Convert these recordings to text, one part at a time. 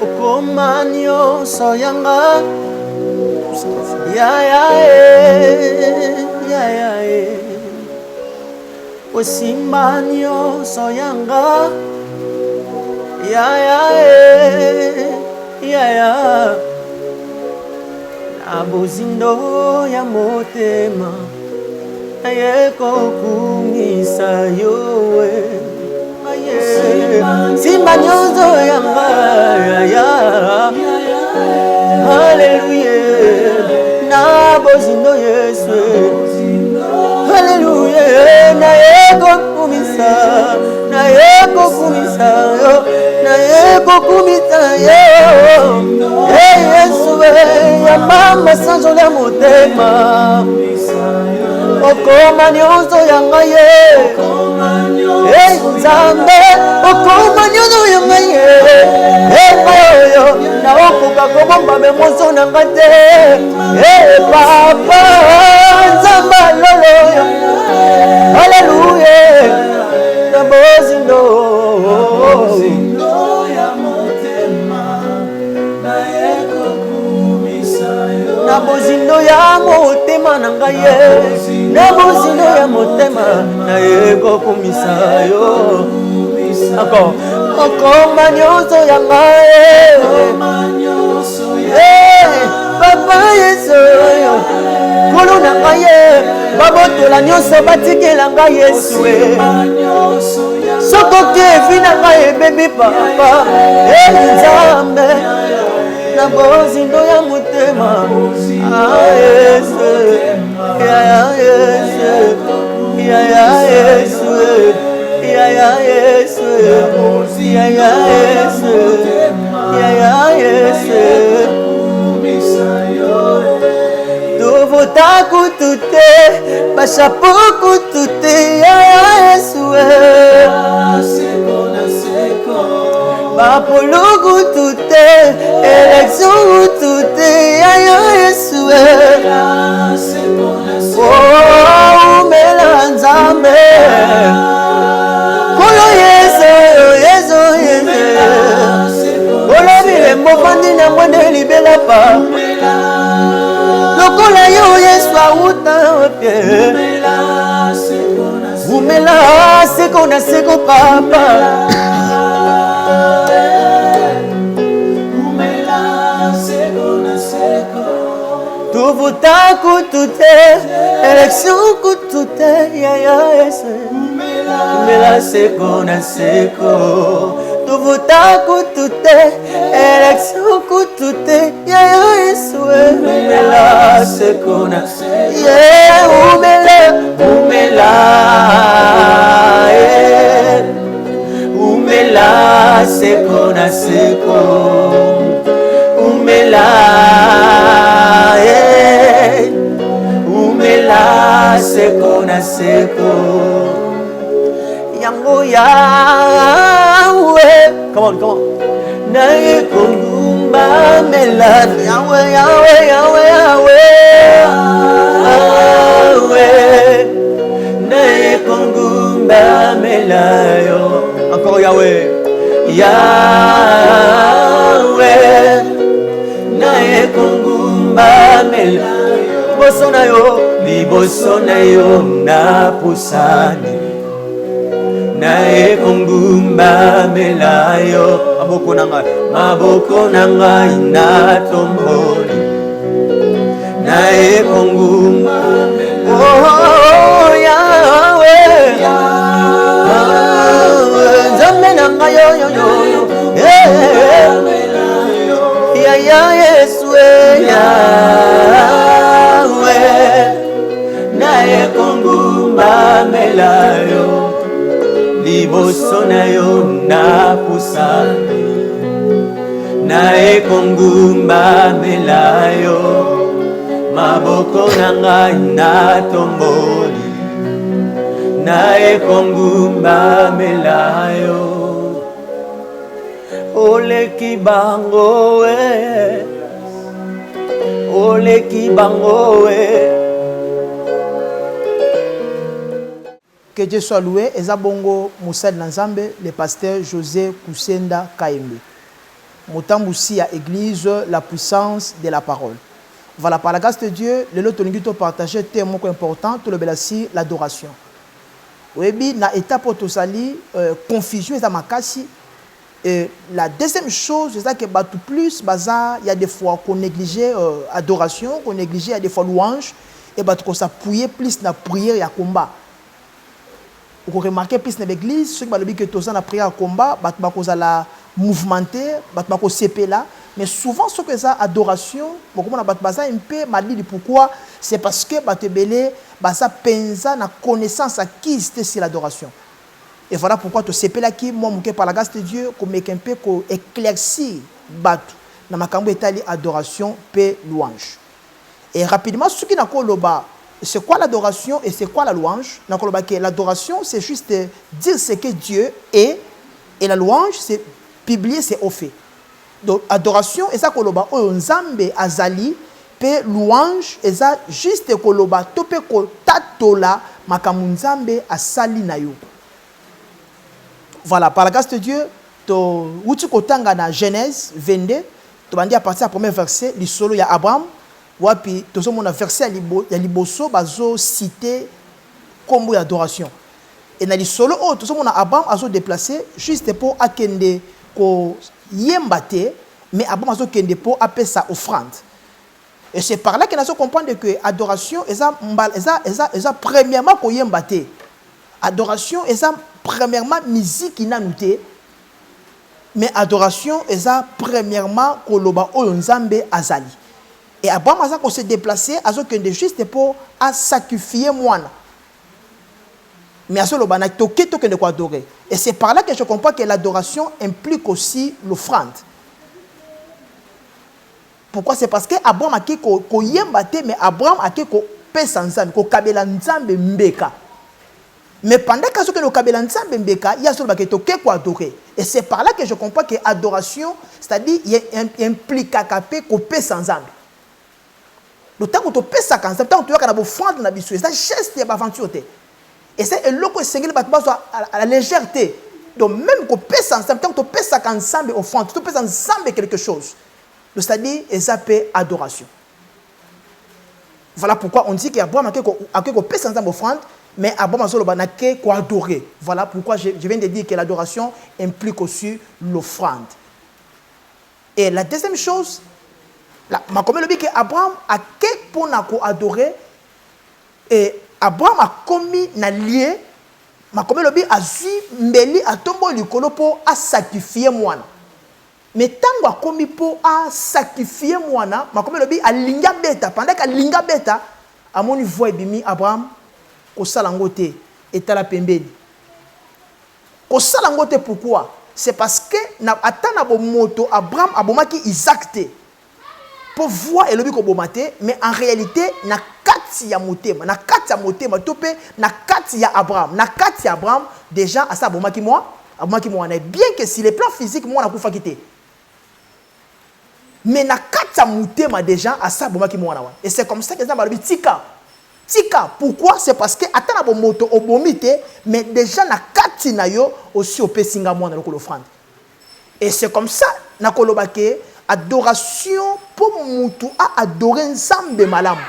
Okomanyo soyanga ya Osimbanyo soyanga ya Nabuzindo ya motema Ayeko kumisa yowe Simbanyo soyanga ya Hallelujah Nabuzindo Yesu Hallelujah Naeko kumisa yo Naeko kumisa yo Hey Yesu ya mama sanjo ya motema Okoma nyonso yanga ye Hey Nzambe Okoma nyonso yanga ye Hey Oyo na okoka kobomba memoso nanga te Hey Papa Nzamba lolo Hallelujah Nabozindo ya motema Naeko kumisa yo Nabozindo ya motema nanga ye Nabozindo ya motema Naeko kumisa yo Encore Okoma nyonso yanga ye Papa Yesu Kolo nanga ye Babotola nyonso batikela nga Yesu Soko kevi nanga ye baby papa Nzambe na bozindo ya motema Yesu ya Yesu ya Yesu ya Yesu ya Yesu ya Yesu Tuvuta kutute Bashapo kutute ya Yesu Bapolo kutute Election kutute ya Yesu Oh umela Nzambe Kolo Yesu Yesu Kolo bile mofandi na mwende libela pa Lokola yo Yesu auta pie Umela seko na seko papa Umela seko na seko Tuvuta kutute Election kutute ya Yesu Umela seko na seko Tuvuta kutute Election kutute ya Yesu Umela seko na seko Umela Umela seko na seko Umela Umela seko na seko Yango Yahweh Come on Nae kongumba melad Yahweh Nae kongumba melayo Encore Yahweh Nae kongumba melayo Liboso na yo na pusani Nae kongumba melayo Maboko nanga ina tomboli Nae kongumba Oh Yahweh Nzambe nanga yo Ya Yesu Yahweh Nae kongumba melayo Liboso na yo na pusani Nae kongumba melayo Maboko nanga na tomboli Nae kongumba melayo Ole kibango Que Dieu soit loué. Ezabongo Moussad Nanzambe, le pasteur José Kusenda Kaimbe. motambu aussi à église la puissance de la parole. Voilà, par la grâce de Dieu, le lot de partager thème important, tout le belasi, l'adoration. Oui, na étape autosali, confusion et makasi. Et la deuxième chose, c'est ça que tout plus, il y a des fois qu'on négligeait adoration, qu'on négligeait des fois louange, et qu'on s'appuyait plus dans la prière et à combat. Vous remarquez plus dans l'église, ceux qui ont que la prière à combat, ils la mouvementé, ils CP là. Mais souvent, ce que ça, adoration, on a un peu mal dit pourquoi, c'est parce que ça pensa na connaissance à qui c'était sur l'adoration. Et voilà pourquoi tu sais là qui moi par la grâce de Dieu comme un peu ko éclaircir batu na makambo etali adoration paix louange. Et rapidement ce qui n'a koloba c'est quoi l'adoration et c'est quoi la louange? Na koloba que l'adoration c'est juste dire ce que Dieu est et la louange c'est publier c'est au fait. Donc adoration et ça koloba o nzambe azali paix louange et ça juste koloba topé ko tatola makambo nzambe asali na yo. Voilà, par la grâce de Dieu, tu kotanga na Genèse 22, tu vas dire à partir du premier verset, le solo il y a Abraham, puis tu as mon verset il y a liboso bazo cité comme adoration. Et dans le solo tu as mon Abraham azo déplacé juste pour akende ko yembate, mais Abraham azo kende pour appeler sa offrande. Et c'est par là que nous comprenons que adoration est premièrement ko yembate. Adoration est premièrement musique qui n'a noté, mais adoration est premièrement koloba oyonzambe azali. Et Abraham a se déplacé à ce que juste pour sacrifier moi. Mais à ce loba na toke toke de quoi adorer. Et c'est par là que je comprends que l'adoration implique aussi l'offrande. Pourquoi? C'est parce que Abraham a dit ko yembate, mais Abraham a dit ko pesa nzambe, ko kabela nzambe mbeka. Mais pendant que le kabela nzambe mbeka, il y a ce qui est quoi adorer. Et c'est par là que je comprends que adoration, c'est-à-dire il implique capé couper sans nzambe. Le temps où tu pèses ça quand ça, tant que tu as une offrande na biso, ça geste de aventure. Et c'est le que Seigneur va à la légèreté. Donc même qu'on pèse ensemble, tant que tu pèses ça quand ensemble offrande, tu pèses ensemble quelque chose. C'est-à-dire il s'appelle adoration. Voilà pourquoi on dit qu'Abraham a que pèse ensemble offrande. Mais Abraham n'a qu'à adorer. Voilà pourquoi je viens de dire que l'adoration implique aussi l'offrande. Et la deuxième chose, comme le dit que Abraham a pour adorer, et Abraham a commis na lié, comme le dit a zu mbeli a tombo likolo pour sacrifier moi. Mais tant a commis pour sacrifier moi, comme le dit a linga beta, pendant que linga beta a mon voix bimi Abraham Kosalangote est à la pembeni. Kosalangote pourquoi? C'est parce que na atana bo moto Abraham abomaki Isaac te pour voir et le biko bomate, mais en réalité na kati ya motema, na kati ya motema topé na kati ya Abraham, na kati ya Abraham déjà à ça bomaki moi bien que si les plans physiques moi na kufa kité. Mais na kati ya motema déjà à ça bomaki moi na. Et c'est comme ça que ça va le tika. Tika, pourquoi? C'est parce que atana bo moto obomite, mais déjà na kati na yo aussi au pesinga moi na l'offrande. Et c'est comme ça na kolobake adoration pour mutu a adorer nzambe malamu.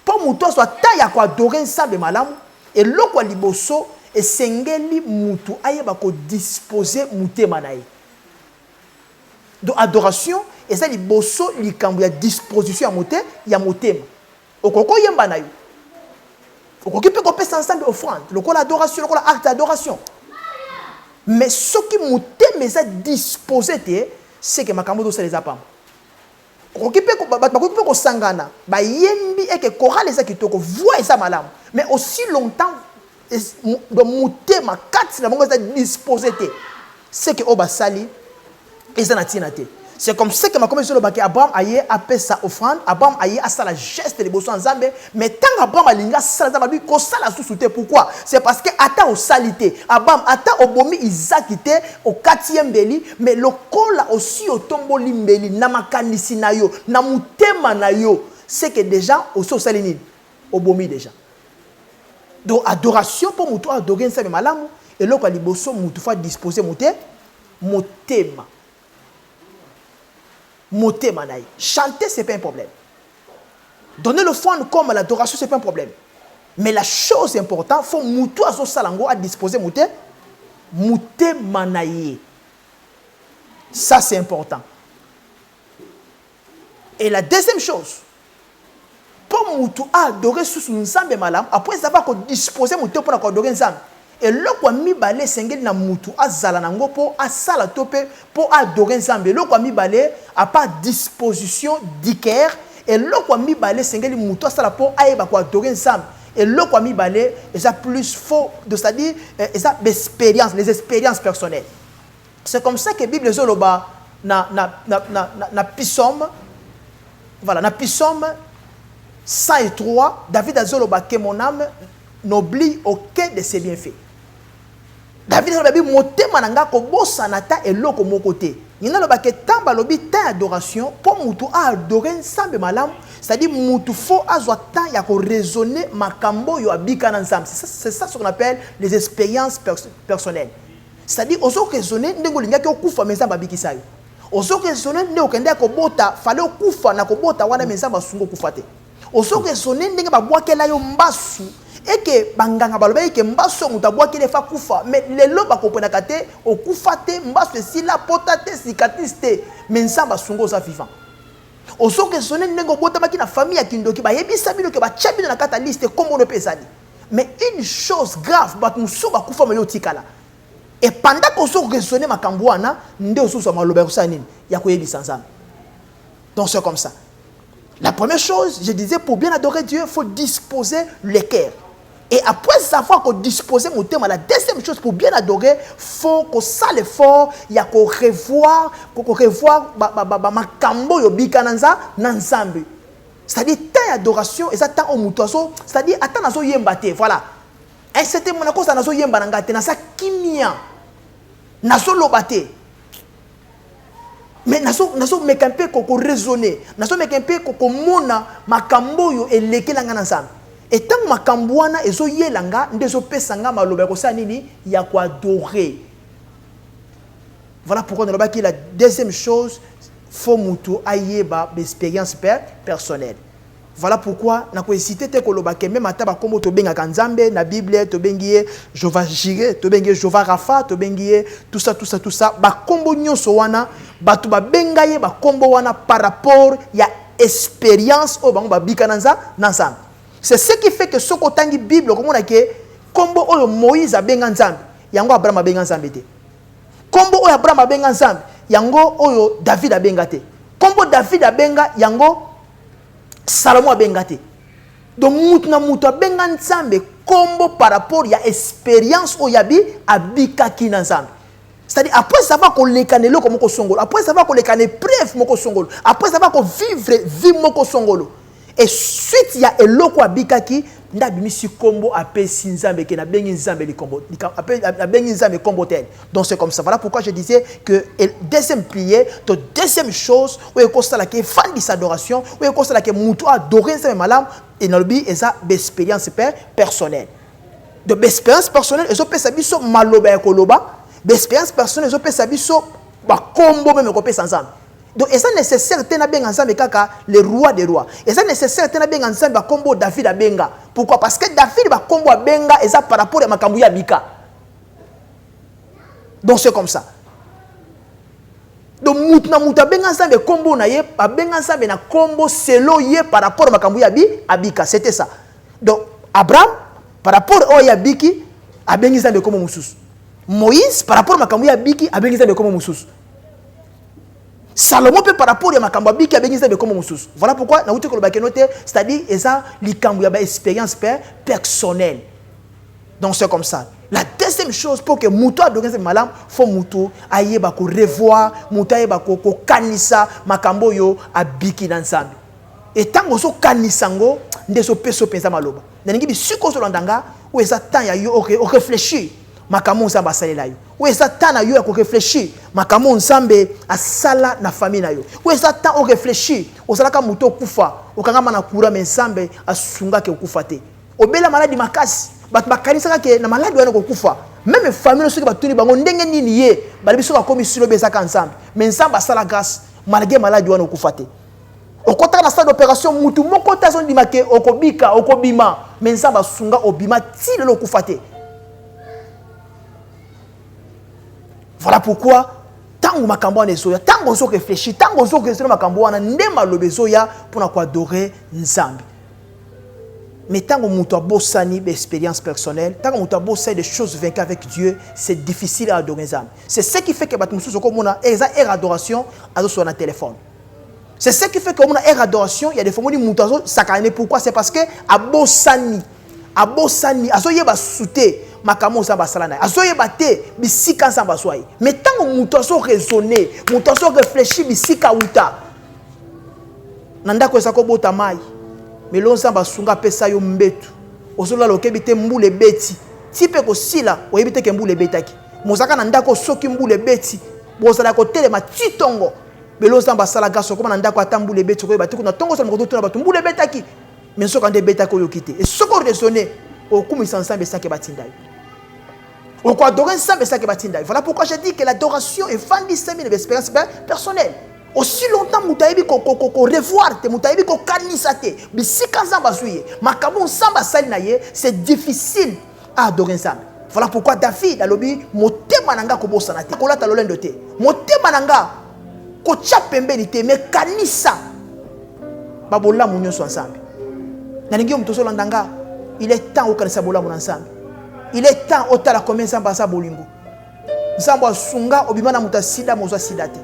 Pour mutu soit taya ko adorer nzambe malamu et loko liboso et sengeli mutu ayeba ko disposer mutema na ye. Donc adoration et ça liboso likambo ya disposition ya motema. Okoko yemba na yo. On peut faire ensemble offrande, le col adoration, le col acte d'adoration. Mais ce qui m'a disposé, c'est que ma camodo se les a pas. On peut sangana, ba yembi et que chorale les qui toko voix ça malam. Mais aussi longtemps de monter ma carte la mongo disposé, c'est que oba sali et ça natinate. C'est comme ça que ma commission le baké Abraham aye appelé sa offrande, Abraham aye a ça la geste de bosso ensemble, mais tant Abraham alinga ça la lui ko ça la sous-souté pourquoi? C'est parce que ata au salité, Abraham ata au bomi Isaac était au 4e béli, mais le col aussi au tombo limbeli na makanisi na yo, na mutema na yo, c'est que déjà au so salini au bomi déjà. Donc adoration pour mutu adorer ça malamu et le ko liboso mutu fa disposer motema. motema na ye. Chanter, ce n'est pas un problème. Donner l'offrande comme l'adoration, ce n'est pas un problème. Mais la chose importante, il faut moutou à son salango à disposer motema na ye. Ça, c'est important. Et la deuxième chose, pour moutou à adorer sous nzambe malam, après ça va disposer moutou pour adorer nzambe. Et là, quand mi balé sengeli na moutou à zalanango pour à sala topé pour adorer nzambe. Là, quand mi balé à pas disposition d'Iker. Et là, quand mi balé sengeli moutou à sala pour aïba pour adorer nzambe. Et là, quand mi balé, ça plus faux, c'est-à-dire, ça expérience, les expériences personnelles. C'est comme ça que la Bible zoloba na psaume, voilà, na psaume 103, David a zoloba que mon âme n'oublie aucun de ses bienfaits. David a dit motema nanga ko bossa nata eloko mokote. Nina loba ke tamba lobi ta adoration pour mutu a adorer nsambe malam, c'est-à-dire mutu faut azwa temps ya ko raisonner makambo yo abika na nsambe. C'est ça ce qu'on appelle les expériences personnelles. C'est-à-dire ozo raisonner ndengo linga ke okufa menzamba bikisa yo. Ozo raisonner ne okende ko bota fale okufa na ko bota wana menzamba sungo kufate. Ozo raisonner ndenge ba bwakela yo mbasu. Et que banganga baloba que mbaso mutabwa ki lefa kufa mais lelo ba kopona kate okufa te mbaso si la potate cicatrice te mensamba sungo za vivant osoke sonne nengo bota maki na famille ya kindoki ba yebisa bino ke ba chabi na kata liste comme on peut ça dire mais une chose grave ba muso ba kufa mayo tikala et pendant qu'on so raisonner makambwana nde osusu maloba ko sa nini ya ko yebisa nzambe. Donc c'est comme ça. La première chose, je disais, pour bien adorer Dieu, il faut disposer le cœur. Et après savoir qu'on dispose mon thème, la deuxième chose pour bien adorer, il faut qu'on sache l'effort, il y a qu'on revoir ma cambo yo bikananza nanzambe. C'est-à-dire tant adoration et ça tant au mutoso, c'est-à-dire attends nazo yembate, voilà. Et c'était mon cause nazo yemba ngate na sa kimia. Nazo lobate. Mais nazo mekampe ko raisonner, nazo mekampe ko mona makambo yo elekelanga nanzambe. Et tant que makambouana ezo yelanga ndezo pesanga maloba ko sa nini ya ko adorer. Voilà pourquoi on a dit que la deuxième chose faut mutu ayeba expérience personnelle. Voilà pourquoi na ko citer te ko loba ke même ataba kombo to benga kanzambe na Bible to bengiye Jova Jireh to bengiye Jova Rapha to bengiye tout ça ba kombo nyonso wana batu ba bengaye ba kombo wana par rapport ya expérience o bango ba bikananza nanzambe. C'est ce qui fait que ce côté Bible, comme on a dit, combo oyo Moïse a benga nzambe, yango Abraham a benga nzambe te. Combo oyo Abraham a benga nzambe, yango oyo David a benga te. Combo David a benga, yango Salomon a benga te. Donc mutu a benga nzambe, combo par rapport à expérience oyo yabi abika ki nzambe. C'est-à-dire après savoir qu'on les canelo comme songolo, après savoir qu'on les canne preuve moko songolo, après savoir qu'on vivre vie moko songolo. Et suite il y a eloko abikaki ndabimisi kombo apesi nzambe ke na bengi nzambe li kombo na bengi nzambe kombo tel. Donc c'est comme ça. Voilà pourquoi je disais que deuxième prière, deuxième chose où il constate que fan de adoration, où il constate que mutu adorer nzambe malam et nalobi eza expérience personnelle. De expérience personnelle ezo pesa biso maloba ya koloba, expérience personnelle ezo pesa biso ba kombo même ko pesa nzambe. Donc, est-ce nécessaire que tu ensemble kaka le roi des rois? Est-ce nécessaire que tu ensemble ba combo David a benga? Pourquoi? Parce que David ba combo a benga et ça par rapport à makambu ya bika. Donc c'est comme ça. Donc muta benga ensemble combo na ye, ba benga ensemble na combo selo ye par rapport à makambu ya bika. C'était ça. Donc Abraham par rapport au ya biki a benga ensemble comme mususu. Moïse par rapport à makambu ya biki a benga ensemble comme mususu. Salomon peut par rapport à makambo biki a bengi nzambe comme mususu. Voilà pourquoi na uti ko lobake note, c'est-à-dire eza likambo ya ba expérience personnelle. Donc c'est comme ça. La deuxième chose pour que mutu adorer malam, faut mutu ayeba ko revoir, mutu ayeba ko kanisa makambo yo abiki na nzambe. Et tant so kanisango ndeso peso penza maloba. Na ngi bi siko so landanga ou eza temps ya yo o réfléchir. Makambo nzambe asalela yo. Ou eza temps na yo ya ko réfléchir. Makambo nzambe asala na famille na yo. Ou eza temps o réfléchir. Osalaka mutu okufa, okangama na kura mais nzambe asunga ke okufa te. Obela maladie makasi, bat bakanisa ke na maladie wana ko okufa. Même famille soki batuni bango ndenge nini ye, bali biso ka komi silo beza ka nzambe. Mais nzambe asala grâce, malgré maladie wana okufa te. Okota na salle d'opération mutu moko te azondima ke okobika okobima mais nzambe asunga obima ti lelo okufa te. Voilà pourquoi tango makambo wana ezoya, tango ozo réfléchir, tango ozo réfléchir makambo wana nde maloba ezoya mpona koadorer nzambe. Mais tant que tu as beau d'expérience personnelle, tant que tu as beau des choses vaincues avec Dieu, c'est difficile à adorer les âmes. C'est ce qui fait que tu as une adoration sur le téléphone. C'est ce qui fait que tu as une adoration, il y a des fois où tu as pourquoi? C'est parce que à beau sani, azoye ba souté, makamo samba salana, azoye baté, bisika samba soye. Mais tant que tu as raisonné, tu as réfléchi, bisika uta, nanda ko sako bota mai. Mais l'on s'en va sunga pesa yo mbetu. Osola lokebi te mbule beti. Si pe ko sila, oyebite ke mbule betaki. Mozaka na ndako soki mbule beti. Bozala ko telema titongo. Mais l'on s'en va sala gaso comme na ndako ata mbule beti ko yebati ko na tongo sa mkoto tuna batu mbule betaki. Mais soka nde betaki yo kite. Et soko raisonner au kumi ensemble ça ke batinda. On quoi adorer ensemble ça ke batinda. Voilà pourquoi je dis que l'adoration est fondée de l'expérience personnelle. Aussi longtemps mutayebi ko revoir te mutayebi ko kanisa te bisika nzamba suye makabo nsamba sali na ye, c'est difficile à adorer nzambe. Voilà pourquoi David alobi motema nanga ko bosana te kolata lolendo te motema nanga ko tcha pembeni te me kanisa babola munyo so nzambe na ningi mto so landanga. Il est temps au kanisa bola mun nzambe. Il est temps au tala combien nzamba sa bolingo nzamba sunga obimana mutasida mozwa sida te.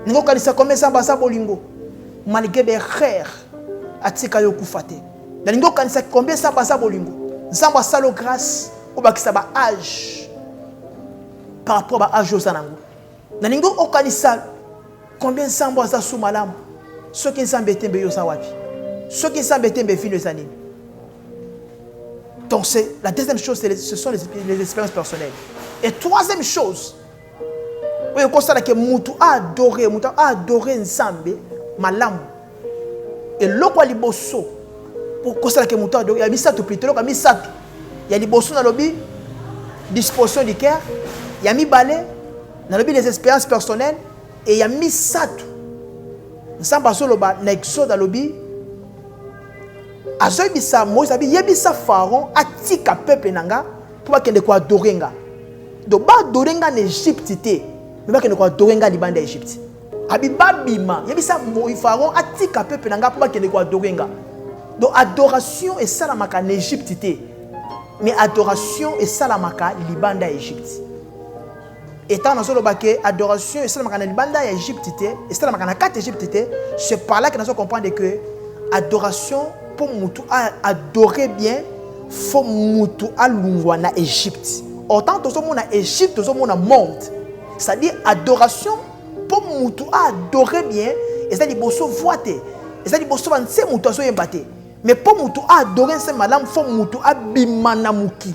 Ningo kanisa comme ça basa bolingo malgré des frères atika yo kufate. Na ningo kanisa combien ça basa bolingo nzamba salo grâce au bakisa ba âge par rapport à âge osanango. Na ningo okanisa combien nzamba za sou malamu ceux qui nzamba tembe yo sa wapi ceux qui nzamba tembe fino zanini. Donc c'est la deuxième chose, ce sont les expériences personnelles. Et troisième chose, oui, on constate que mutu a adoré nzambe malamu. Et loko liboso pour constate que mutu a adoré, il y a misato plutôt, il y a misato. Il y a liboso dans lobby disposition du cœur, il y a mi balai dans lobby des expériences personnelles et il y a misato. Nzamba solo ba na exode dans lobby. Azoy bisa Moïse abi yebisa Pharaon atika peuple nanga pour kende ko adorer nga. Do ba adorer nga en Égypte té. Mais ba kende ko adorer nga libanda Égypte. Abi babima yebisa Moïse Pharaon atika peuple nanga pour kende ko adorer nga. Do adoration et salamaka en Égypte té. Mais adoration et salamaka libanda Égypte. Étant dans le baquet adoration et salamaka libanda Égypte té et salamaka na 4 Égypte té, c'est par là que nous comprenons que adoration pour mutu adorer bien faut mutu alungwa na Égypte. Autant tout monde na Égypte, tout monde na monde. C'est-à-dire adoration pour mutu adorer bien et ça dit bosso voiter. Et ça dit bosso vanse mutu so yembate. Mais pour mutu adorer ce malam faut mutu abimana mukili.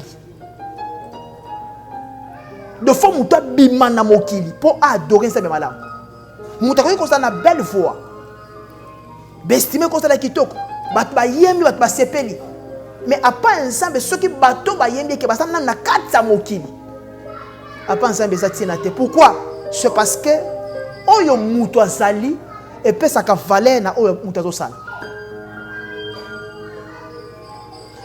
De faut mutu abimana mukili pour adorer ce malam. Mutu ko ça na belle voix. Bestimer ko ça la kitoko. Bat ba yembi bat ba sepeli. Mais apa ensemble ceux qui bateau ba yembi ke basana na katsa mokili. Apa ensemble ça tina te. Pourquoi? C'est parce que oyo mutu azali et pe sa ka valeur na oyo mutu azosala.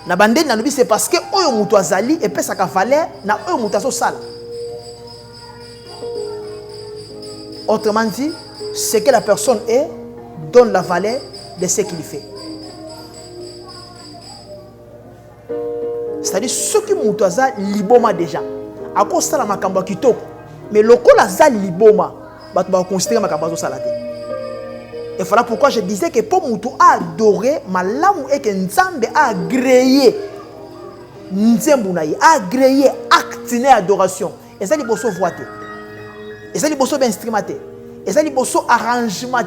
Na bande na lobi c'est parce que oyo mutu azali et pe sa ka valeur na oyo mutu azosala. Autrement dit, ce que la personne est donne la valeur de ce qu'il fait. C'est-à-dire ceux qui montent à liboma déjà. À cause de la makamba kitoko. Mais le col à liboma, bah tu vas considérer makamba salade. Et voilà pourquoi je disais que pour monter à adorer, malamu et que nzambe a agréé, nzembunaï a agréé acte d'adoration. Et ça les bosso voité. Et ça les bosso instrumenté. Et ça les bosso arrangement.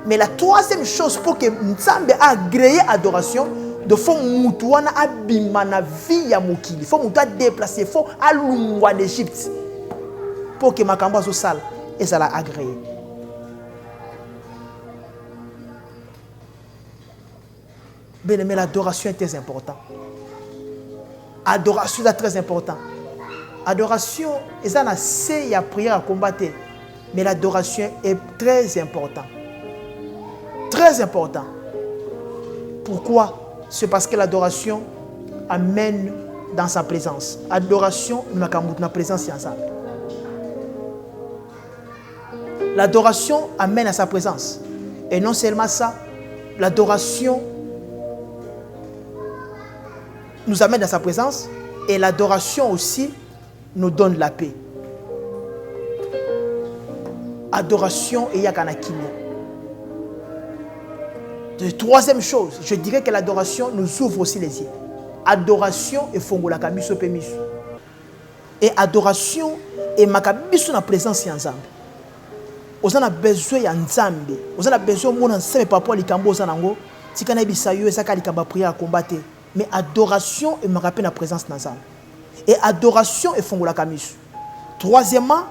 Mais la troisième chose pour que nzambe a agréé adoration. De faut mutuana abimana vie ya mokili faut mutua déplacer faut alungwa en Égypte pour que makamba so sale et ça l'a agréé. Bien aimé, l'adoration est très important. Adoration est très important. Adoration et ça na c'est ya prière à combattre. Mais l'adoration est très importante. Très important. Pourquoi? C'est parce que l'adoration amène dans sa présence. Adoration, nous avons la présence ensemble. L'adoration amène à sa présence. Et non seulement ça, l'adoration nous amène à sa présence et l'adoration aussi nous donne la paix. Adoration et yakanakine. Troisième chose, je dirais que l'adoration nous ouvre aussi les yeux. Adoration et fongola kamiso pemisu. Et adoration et makabiso na présence ensemble. Vous avez besoin d'Anzambe. Vous avez besoin de mon ensemble papa likambo zanango. Si kana bisayo esaka likamba prière à combattre. Mais adoration et me rappelle la présence ensemble. Et adoration et fongola kamiso. Troisièmement,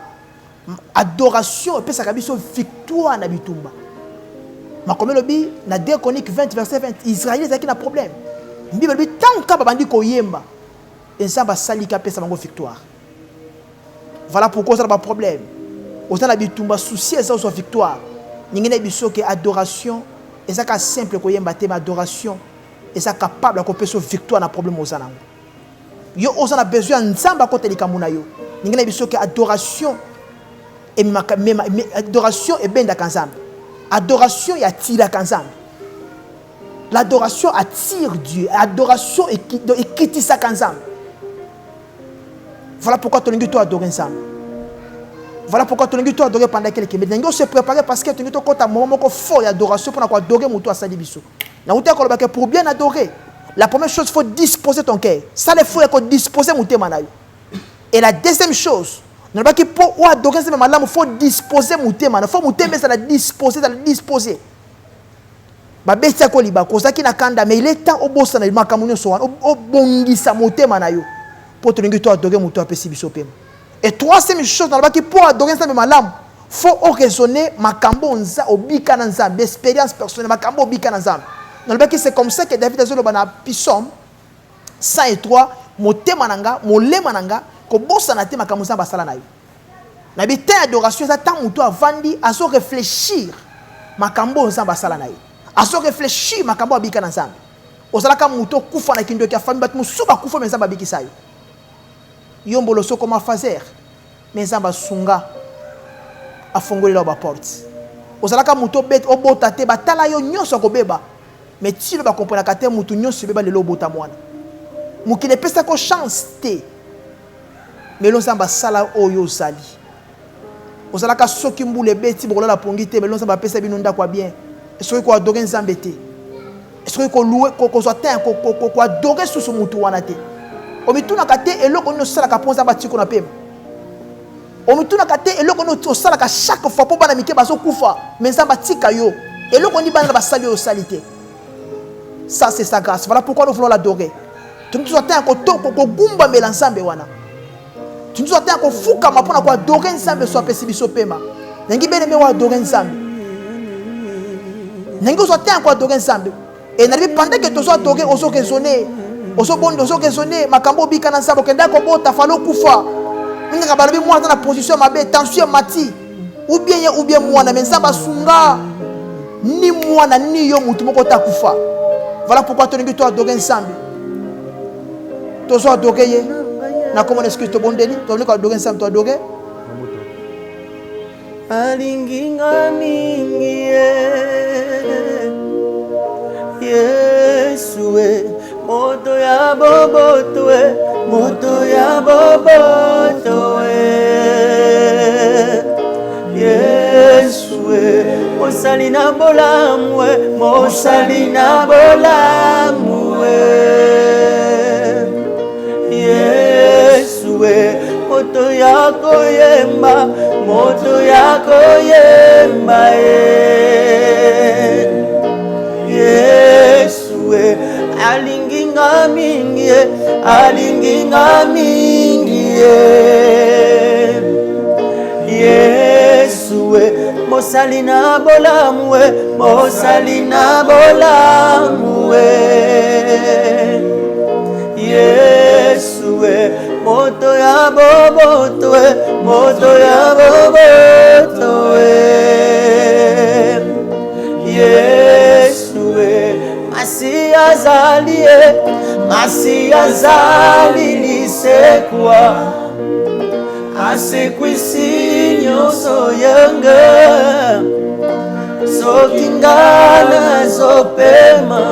adoration et peut sa kabiso victoire na bitumba. Ma comme le bi na 2 Chroniques 20 verset 20 Israël ezaki na problème. Bible bi tant ka bandi ko yemba. Ensamba salika pesa bango victoire. Voilà pourquoi ça n'a pas de problème. Au sein de la souci et ça soit victoire. N'ingene biso que adoration et ça ka simple ko yemba te adoration et ça capable de couper victoire na problème au sanango. Yo on a besoin nzamba côté likamuna yo. N'ingene biso que adoration et adoration et benda kanzamba. Adoration et attire kanzamba. L'adoration attire Dieu. L'adoration et quitte sa kanzamba. Voilà pourquoi tu as adoré ensemble. Voilà pourquoi tu as adoré pendant quelques minutes. Tu se préparer parce que tu as un moment fort d'adoration pour adorer mon toit salibiso. Pour bien adorer, la première chose, il faut disposer ton cœur. Ça, il faut disposer mon thème. Et la deuxième chose, pour adorer il faut disposer mon thème. Il faut mon thème, ça disposer, ça disposer. Babeti ko liba ko zaki na kanda mais il est temps au bossa na makamunyo so au bongisa motema na yo pour te ngito adorer moto apesi biso pema. Et troisième chose dans le pour adorer ça malamu faut raisonner makambo nza obika na nzambe expérience personnelle makambo obika na nzambe. Dans le c'est comme ça que David a dit na Psaume 103 motema nanga molema nanga ko bossa na te makambo nzamba sala na yo. Na bitin adoration ça tant moto avandi à se réfléchir makambo nzamba sala na yo. À se réfléchir makambo abika na nzambe. Ozalaka muto kufa na kindo ya famille bat musuba kufa mais nzamba abiki sayo. Yombolo so comme fazer mais nzamba sunga afongolela ba porte. Ozalaka muto bet obota te batala yo nyonso ko beba. Mais ti lo ba comprendre ka te mutu nyonso beba lelo bota mwana. Mukile pesa ko chance te. Mais lo nzamba sala oyo sali. Ozalaka soki mbule beti bokola la pongite mais lo nzamba pesa binonda kwa bien. Est-ce qu'on adore Nzambe te? Est-ce qu'on loue qu'on soit teint qu'on adore sous ce mutu wanate? On met tout na kate et l'autre on sala ka ponza bati qu'on a pem. On met tout na kate et l'autre on sala ka chaque fois pour bana mike baso kufa mais Nzamba tika yo et l'autre on dit bana ba sali yo salité. Ça c'est sa grâce. Voilà pourquoi nous voulons l'adorer. Tu nous sois teint qu'on gumba melansambe wana. Tu nous sois teint qu'on fuka ma pour na quoi adorer Nzambe soit pesi biso pema. Nengi bene me wa adorer Nzambe. Nengo so temps quoi adorer ensemble et n'arrive pendant que tu sois adoré oso raisonner oso bon oso raisonner makambo bika na ensemble kenda ko bota falo kufa ninga balobi moi dans la position mabe tension mati ou bien moi na mensamba sunga ni moi na ni yo mutu moko ta kufa. Voilà pourquoi tu n'es toi adorer ensemble tu sois adoré na comment est-ce que tu bon deli tu n'es pas adorer ensemble tu adorer alinginga mingi Yesue moto ya bobotoe Yesue mosalina bolamwe Yesue moto yako yemba Yesue alinginga mingi Yesue mosalina bolamwe Yesue moto ya bobotoe Masia zali lisekwa asekwisi nyonso yanga soki nga nazopema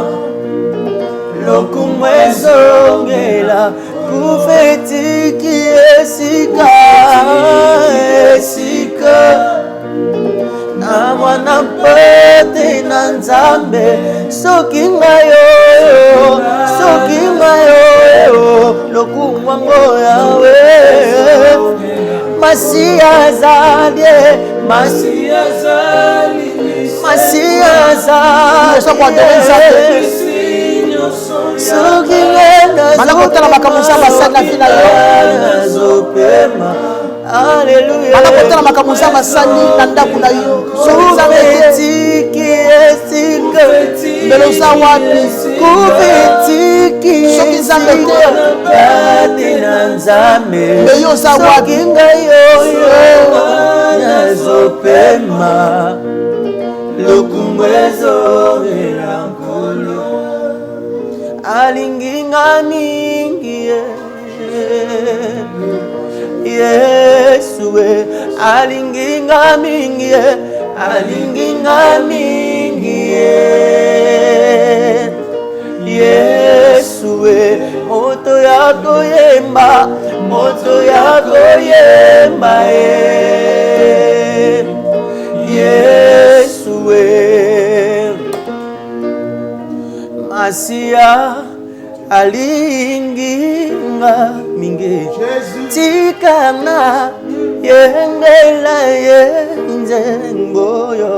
lokumu ezongela kufetiki esika na mwana mpote na nzambe soki ngayo lokumu wango yawe Masia zali soki Manakotala makamusa basali na vina yo. Alléluia. Manakotala makamusa basali na ndaku na yo. Kufetiki esika Beloza wapi? Kufetiki Soki nzambe te. Bate na nzambe Beyoza wapi? Soki ngayo nazopema lokumu ezongela nkolo alinginga mingi Yesu alinginga mingi Yesu moto yako yemba Yesu Masia alinginga mingi tikana yendela yenzengoyo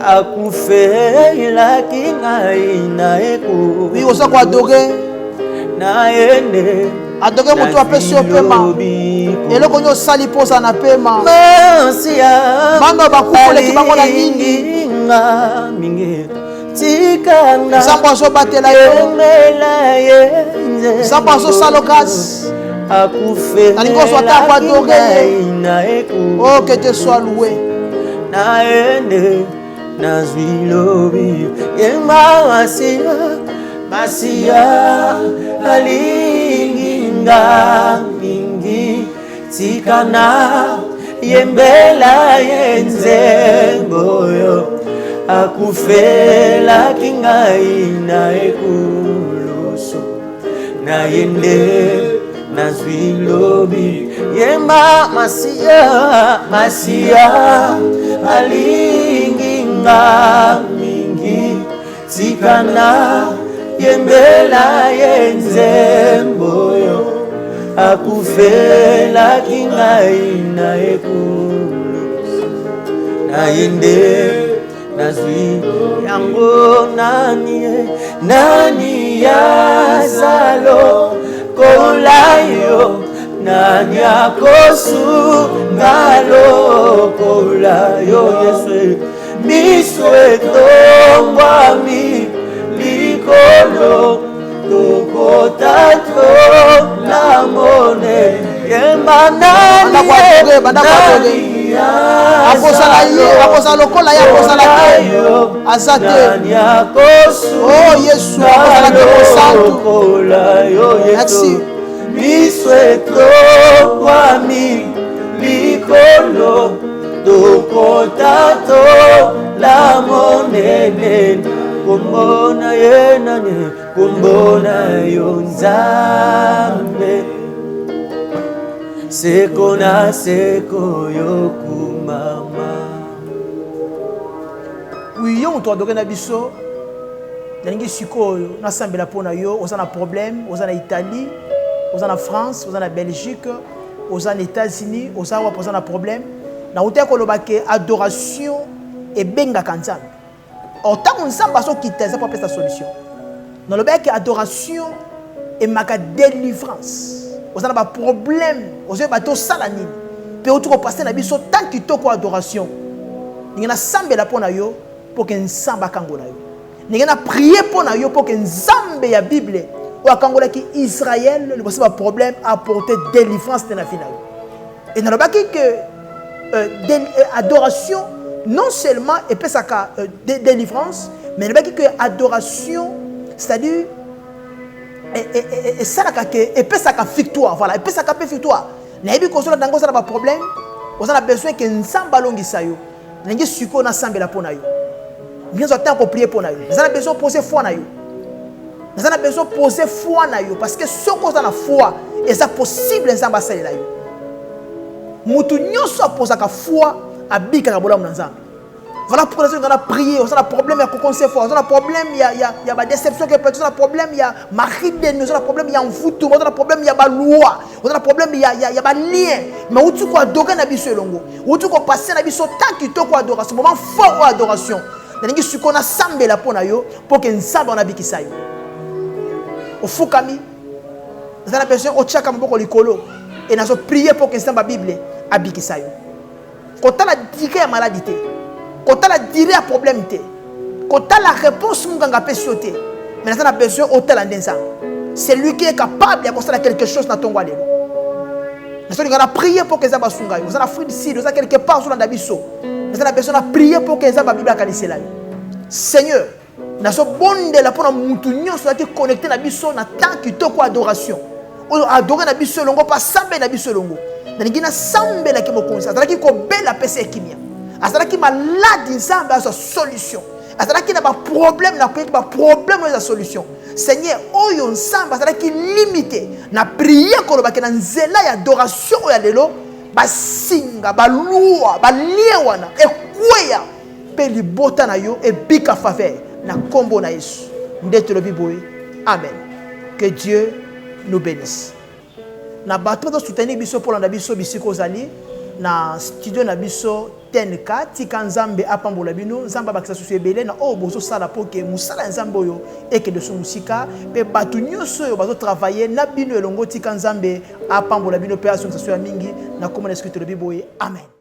akufela kingai na eku Oui, on s'en adorer. na yende Adorer mutu apesi yo pema. Eloko nyo sali posa na pema. Masia Mama bakufoleki bango na nini? mingi tikana Nzambo azobatela yo. yenze Nzambo azosala kasi. akufela Nalingi ozwa kwa adorer. na eku Oh, que te sois loué. na ende nazwi lobi yemba Masia alinginga mingi tikana yembela yenzengoyo akufela kingai na ekulusu na yende nazwi lobi yemba Masia alinginga mingi tikana yembela yenzemboyo akufela kingai na ekulu na yende nazwi yango nani yazalo kolayo nani akosu ngalo kolayo Yesu misweto mwami likolo tokotato lamone yemanani akosala ye akosala lokola ye akosala te aza te oh Yesu akosala te mosantu merci misweto kwami likolo tokotato lamonene kumbona yenane kumbona yonzambe seko na seko yokumama. Oui, yo mutu adoke na biso nalingi sikoyo nasambela mpona yo oza na problème oza na Italie oza na France oza na Belgique oza na États-Unis oza wapi oza na problème nauta koloba ke adoration ebengaka nzambe ntango nzambe azokita eza mpo apesa solution nalobaki adoration emaka délivrance oza na baproblème ozoyeba te osala nini mpe outi kopase na biso tant kitoko adoration ndenge nasambela mpo na yo mpo ke nzambe akangola yo ndenge na prie mpo na yo mpo ke nzambe ya bible oyo akangolaki Israël liboso baproblème apporter délivrance te na vi na yo e nalobaki ke adoration non seulement epesaka délivrance mais nalobaki que adoration c'est-à-dire et ça et peut ça victoire, voilà, et peut ça victoire. N'ayez pas besoin d'ango ça pas problème. On a besoin que nzamba longi sayo. N'ayez suko na sambela pona yo. Bien sûr tant qu'on prier pour na yo. Nous avons besoin de poser foi na yo. Nous avons besoin de poser foi na yo parce que ce qu'on a la foi et ça possible nzamba salela yo. Mutu nyoso posa ka foi abika ka bola nzamba. Voilà pourquoi nous avons prié, on a un problème, il y a on a un problème, il y a des déceptions, on a un problème, il y a mari de nous, on a un problème, il y a un foutu, on a un problème, il y a une loi, on a un problème, il y a un lien. Mais où tu peux adorer na biso longo, où tu peux passer na biso tant que tu peux adorer, ce moment fort d'adoration. Nous avons sambe la pona yo pour que nous savions na bikisa yo. Au fukami, nous avons besoin au tchaka mboko likolo et nous avons prié pour que nous la Bible abikisa yo. Quand on a dit que la maladie quand on a dit un problème, quand on a la réponse, on a sauté. Mais on a besoin de c'est lui qui est capable de faire quelque chose dans ton roi. On a prié pour que ça soit sunga. On a fait ici, on a quelque part sur la biso. On a besoin de prier pour que ça soit Bible canalisée là. Seigneur, nous avons bon de la pour nous nous connecter na biso na tant que to quoi adoration. On adorer na biso longo pas sambe na biso longo. Na ngina sambe la ki mo konsa. Ça qui ko bela pese kimia. Azala qui malade nzamba sa solution. Azala qui n'a pas problème na pas problème na solution. Seigneur, oyo nzamba azala qui limité na prière ko ba ke na nzela ya adoration ya lelo ba singa ba lua ba liewana e kweya pe libota na yo e bika faveur na kombo na Yesu. Ndete lobi boy. Amen. Que Dieu nous bénisse. Na bato to soutenir biso pour la biso bisiko zali na studio na biso tenka tika nzambe apambola bino nzamba bakisa susu ebele na o bozo sala poke musala nzambe oyo eke de so musika pe batu nyoso yo bazo travailler na bino elongo tika nzambe apambola bino pe aso ya mingi na komona escriture biboye. Amen.